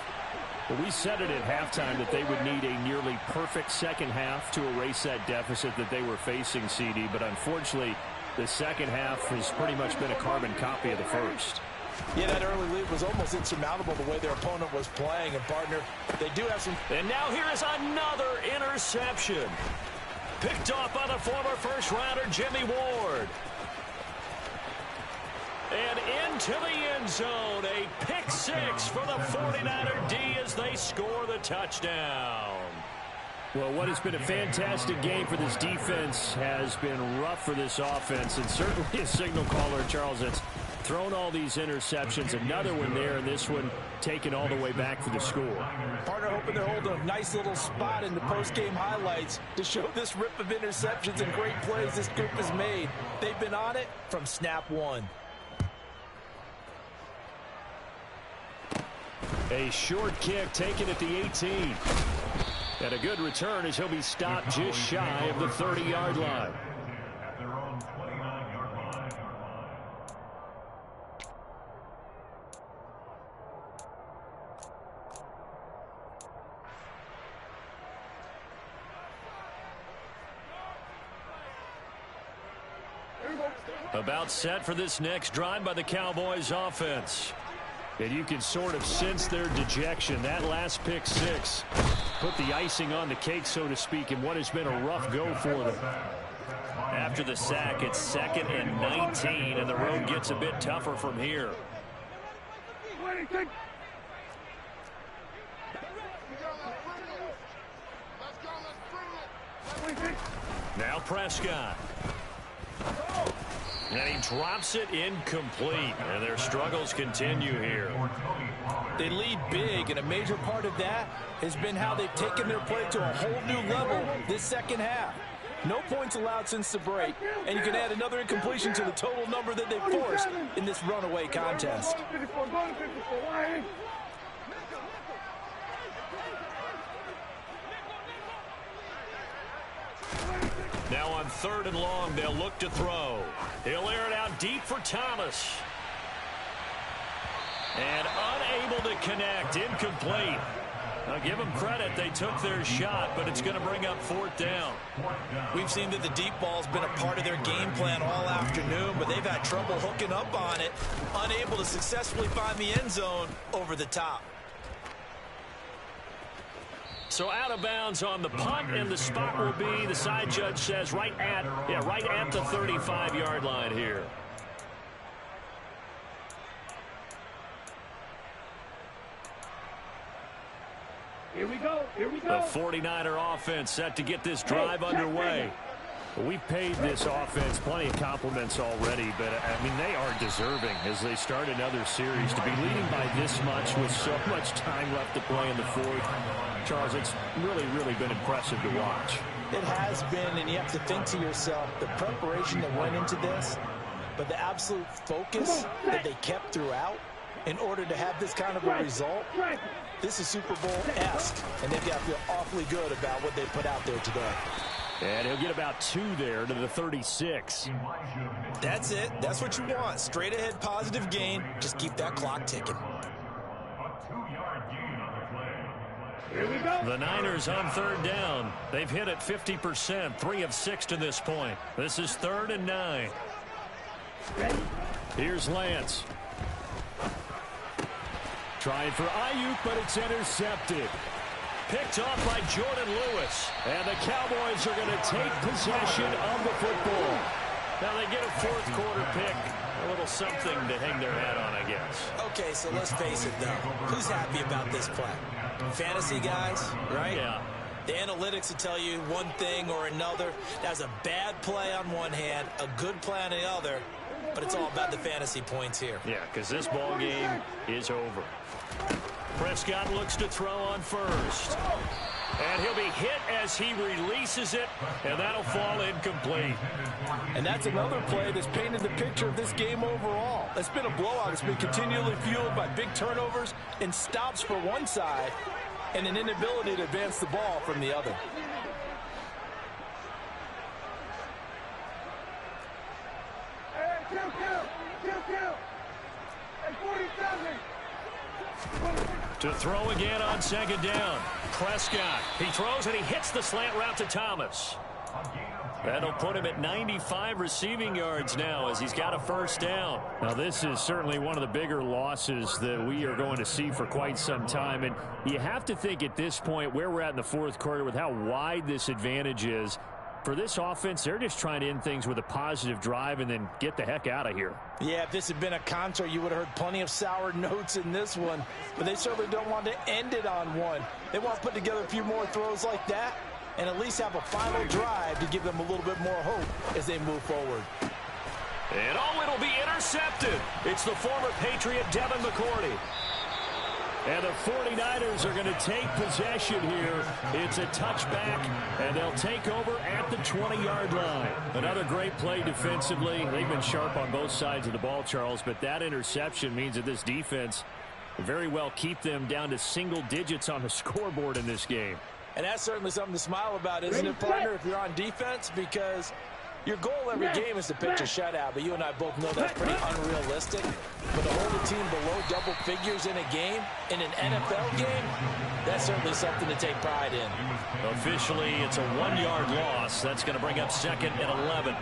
Speaker 6: Well, we said it at halftime that they would need a nearly perfect second half to erase that deficit that they were facing, CD. But unfortunately, the second half has pretty much been a carbon copy of the first.
Speaker 4: Yeah, that early lead was almost insurmountable the way their opponent was playing. And, partner, they do have some...
Speaker 3: And now here is another interception. Picked off by the former first-rounder, Jimmy Ward. And into the end zone, a pick six for the 49er D as they score the touchdown.
Speaker 6: Well, what has been a fantastic game for this defense has been rough for this offense, and certainly a signal caller, Charles, that's thrown all these interceptions. Another one there, and this one taken all the way back for the score.
Speaker 4: Partner hoping they're holding a nice little spot in the post-game highlights to show this rip of interceptions and great plays this group has made. They've been on it from snap one.
Speaker 3: A short kick taken at the 18. And a good return as he'll be stopped just shy of the 30-yard line.
Speaker 5: At their own 29-yard line.
Speaker 3: About set for this next drive by the Cowboys offense. And you can sort of sense their dejection. That last pick six put the icing on the cake, so to speak, in what has been a rough go for them. After the sack, it's 2nd and 19, and the road gets a bit tougher from here. Now Prescott. And he drops it incomplete. And their struggles continue here.
Speaker 4: They lead big, and a major part of that has been how they've taken their play to a whole new level this second half. No points allowed since the break, and you can add another incompletion to the total number that they've forced in this runaway contest.
Speaker 3: Now on 3rd and long, they'll look to throw. He'll air it out deep for Thomas. And unable to connect, incomplete. I'll give them credit, they took their shot, but it's going to bring up 4th down.
Speaker 4: We've seen that the deep ball's been a part of their game plan all afternoon, but they've had trouble hooking up on it, unable to successfully find the end zone over the top.
Speaker 3: So out of bounds on the punt, and the spot will be, the side judge says, right at the 35-yard line here.
Speaker 1: Here we go.
Speaker 3: The 49er offense set to get this drive underway.
Speaker 6: Well, we've paid this offense plenty of compliments already, but, I mean, they are deserving as they start another series. To be leading by this much with so much time left to play in the fourth, Charles, it's really, really been impressive to watch.
Speaker 4: It has been, and you have to think to yourself, the preparation that went into this, but the absolute focus that they kept throughout in order to have this kind of a result. This is Super Bowl-esque, and they've got to feel awfully good about what they put out there today.
Speaker 6: And he'll get about 2 there to the 36.
Speaker 4: That's it. That's what you want. Straight ahead positive gain. Just keep that clock ticking.
Speaker 3: The Niners on 3rd down. They've hit it 50%, 3 of 6 to this point. This is 3rd and 9.
Speaker 6: Here's Lance. Trying for Ayuk, but it's intercepted.
Speaker 3: Picked off by Jordan Lewis. And the Cowboys are going to take possession of the football. Now they get a 4th quarter pick. A little something to hang their hat on, I guess.
Speaker 7: Okay, so let's face it, though. Who's happy about this play? Fantasy guys, right?
Speaker 3: Yeah.
Speaker 7: The analytics will tell you one thing or another. That's a bad play on one hand, a good play on the other, but it's all about the fantasy points here.
Speaker 3: Yeah, because this ball game is over. Prescott looks to throw on first. And he'll be hit as he releases it, and that'll fall incomplete.
Speaker 4: And that's another play that's painted the picture of this game overall. It's been a blowout. It's been continually fueled by big turnovers and stops for one side and an inability to advance the ball from the other.
Speaker 3: To throw again on 2nd down. Prescott. He throws and he hits the slant route to Thomas. That'll put him at 95 receiving yards now as he's got a first down.
Speaker 6: Now, this is certainly one of the bigger losses that we are going to see for quite some time. And you have to think at this point where we're at in the fourth quarter with how wide this advantage is. For this offense, they're just trying to end things with a positive drive and then get the heck out of here.
Speaker 7: Yeah, if this had been a concert, you would have heard plenty of sour notes in this one. But they certainly don't want to end it on one. They want to put together a few more throws like that and at least have a final drive to give them a little bit more hope as they move forward.
Speaker 3: And it'll be intercepted. It's the former Patriot Devin McCourty.
Speaker 6: And the 49ers are going to take possession here. It's a touchback, and they'll take over at the 20-yard line. Another great play defensively. They've been sharp on both sides of the ball, Charles, but that interception means that this defense will very well keep them down to single digits on the scoreboard in this game.
Speaker 7: And that's certainly something to smile about, isn't it, partner, if you're on defense? Because your goal every game is to pitch a shutout, but you and I both know that's pretty unrealistic. But to hold a team below double figures in a game, in an NFL game, that's certainly something to take pride in.
Speaker 3: Officially, it's a 1-yard loss. That's going to bring up 2nd and 11.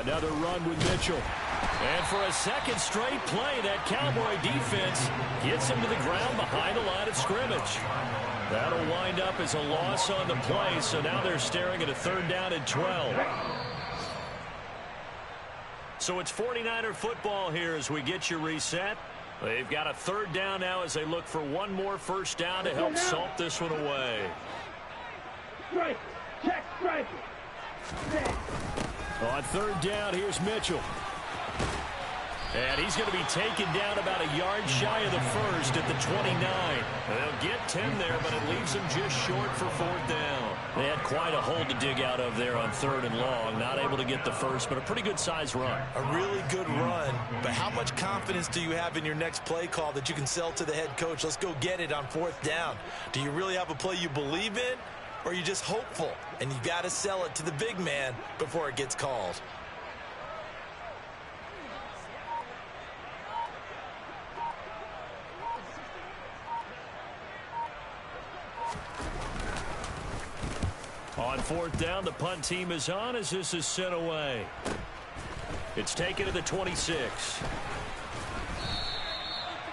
Speaker 6: Another run with Mitchell.
Speaker 3: And for a second straight play, that Cowboy defense gets him to the ground behind the line of scrimmage. That'll wind up as a loss on the play, so now they're staring at a 3rd down and 12. So it's 49er football here as we get you reset. They've got a 3rd down now as they look for one more first down to help salt this one away.
Speaker 1: Strike. Check strike.
Speaker 6: On 3rd down, here's Mitchell.
Speaker 3: And he's going to be taken down about a yard shy of the first at the 29. They'll get 10 there, but it leaves them just short for 4th down. They had quite a hole to dig out of there on 3rd and long. Not able to get the first, but a pretty good-sized run.
Speaker 7: A really good run, but how much confidence do you have in your next play call that you can sell to the head coach? Let's go get it on 4th down. Do you really have a play you believe in, or are you just hopeful? And you got to sell it to the big man before it gets called.
Speaker 3: On 4th down, the punt team is on as this is sent away. It's taken to the 26.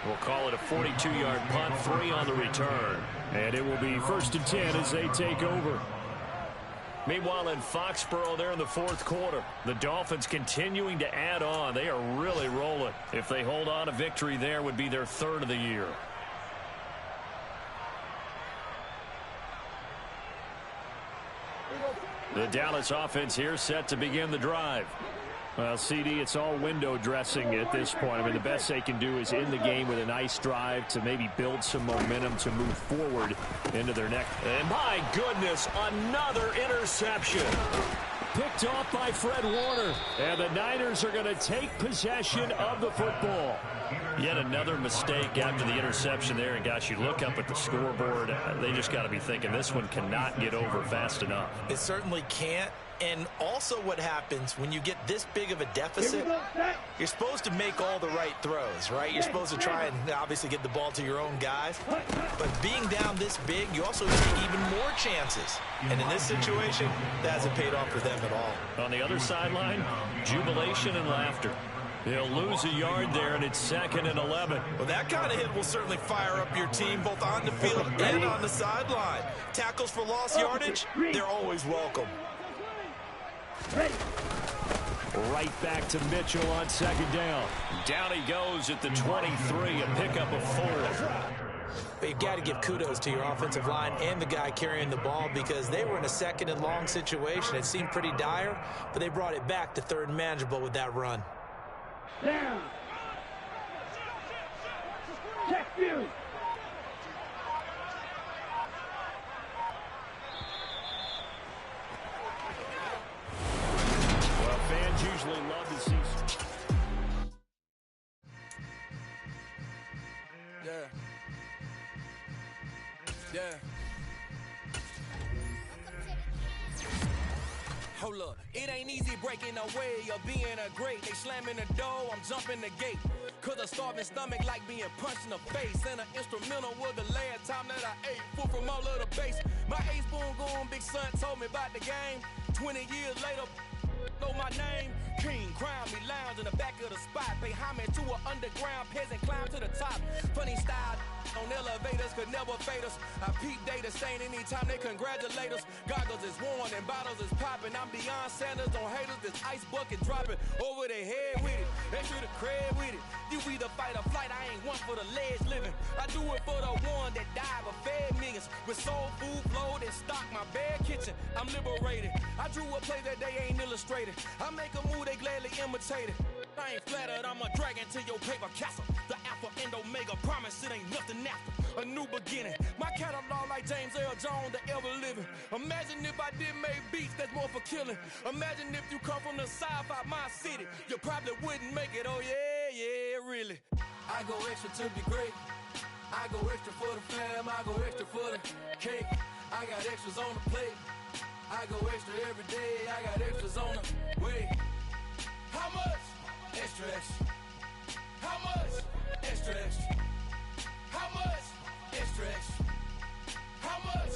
Speaker 3: We'll call it a 42-yard punt, 3 on the return.
Speaker 6: And it will be 1st and 10 as they take over.
Speaker 3: Meanwhile, in Foxborough, they're in the 4th quarter. The Dolphins continuing to add on. They are really rolling. If they hold on, a victory there would be their 3rd of the year. The Dallas offense here set to begin the drive.
Speaker 6: Well, CD, it's all window dressing at this point. I mean, the best they can do is end the game with a nice drive to maybe build some momentum to move forward into their next.
Speaker 3: And my goodness, another interception.
Speaker 6: Picked off by Fred Warner. And the Niners are going to take possession of the football.
Speaker 3: Yet another mistake after the interception there. And, gosh, you look up at the scoreboard, they just got to be thinking this one cannot get over fast enough.
Speaker 7: It certainly can't. And also what happens when you get this big of a deficit, you're supposed to make all the right throws, right? You're supposed to try and obviously get the ball to your own guys. But being down this big, you also take even more chances. And in this situation, that hasn't paid off for them at all.
Speaker 3: On the other sideline, jubilation and laughter. He'll lose a yard there, and it's 2nd and 11.
Speaker 7: Well, that kind of hit will certainly fire up your team both on the field and on the sideline. Tackles for lost yardage, they're always welcome.
Speaker 6: Right back to Mitchell on 2nd down.
Speaker 3: Down he goes at the 23, a pickup of 4.
Speaker 7: But you've got to give kudos to your offensive line and the guy carrying the ball because they were in a 2nd and long situation. It seemed pretty dire, but they brought it back to 3rd and manageable with that run.
Speaker 1: Down. Check you.
Speaker 6: Well, fans usually love to see.
Speaker 8: Yeah.
Speaker 2: Hold up, it ain't easy breaking away or being a great. They slamming the door, I'm jumping the gate. Cause a starving stomach like being punched in the face. And an instrumental was the last time that I ate food from all of the base. My ace boom goon, big son told me about the game. 20 years later, know my name. King, crown me, lounge in the back of the spot. Pay homage to an underground peasant, climb to the top. Funny style on elevators could never fade us. I peep data stain anytime they congratulate us. Goggles is worn and bottles is popping. I'm beyond Sanders on haters, this ice bucket dropping over their head with it. They should have cred with it. You either fight or flight, I ain't one for the ledge living. I do it for the one that died but fed millions. With soul food flowed and stocked my bare kitchen. I'm liberated. I drew a play that they ain't illustrated. I make a move, they gladly imitate it. I ain't flattered, I'm a dragon to your paper castle. The alpha and omega, promise it ain't nothing after. A new beginning. My catalog like James Earl Jones, the ever living. Imagine if I did make beats that's more for killing. Imagine if you come from the south out my city. You probably wouldn't make it, oh yeah, really. I go extra to be great. I go extra for the fam, I go extra for the cake. I got extras on the plate. I go extra every day, I got extras on the way. How much? Extra, extra. How much? Extra, extra. How much? Extra, extra. How much?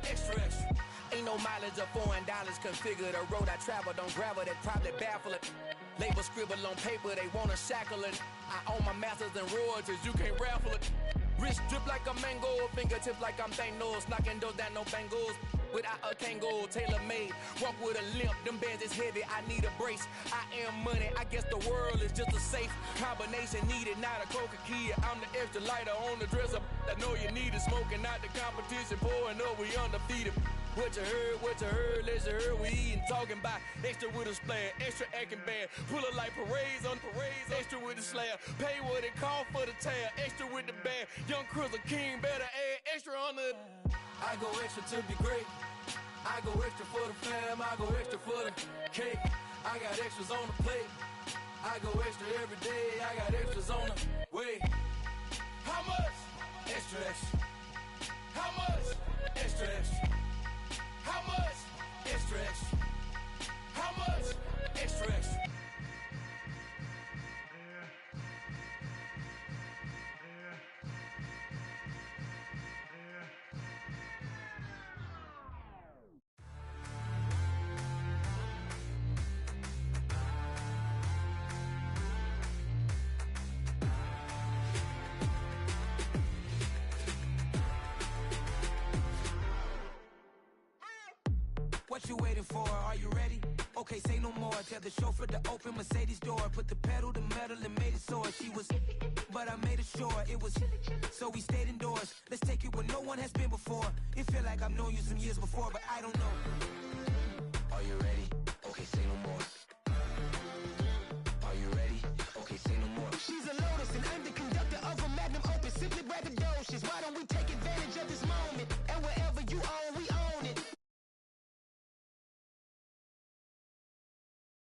Speaker 2: Extra, extra. Ain't no mileage or $4 configure the road I travel. Don't gravel that probably baffle it. Label scribble on paper, they wanna shackle it. I own my masters and royalties, you can't raffle it. Wrist drip like a mango, fingertips like I'm Thanos, knocking those down no bangles. Without a Kango, tailor-made, walk with a limp, them bands is heavy, I need a brace. I am money, I guess the world is just a safe combination needed, not a coca-key. I'm the extra lighter on the dresser, I know you need it, smoking out the competition, pouring up, we undefeated. What you heard, let's hear we eatin', talking about extra with a splash, extra acting bad, pull it like parades on parades, extra with the slab, pay what it cost for the tab, extra with the bag, young Chris a king, better add extra on the. I go extra to be great. I go extra for the fam, I go extra for the cake. I got extras on the plate. I go extra every day, I got extras on the way. How much? Extra, extra. How much? Extra, extra. How much? Extra, extra. How much? Extra, extra.
Speaker 8: What you waiting for? Are you ready? Okay, say no more. Tell the chauffeur to open Mercedes door. Put the pedal to metal and made it soar. She was, but I made it sure it was. So we stayed indoors. Let's take it where no one has been before. It feel like I've known you some years before, but I don't know.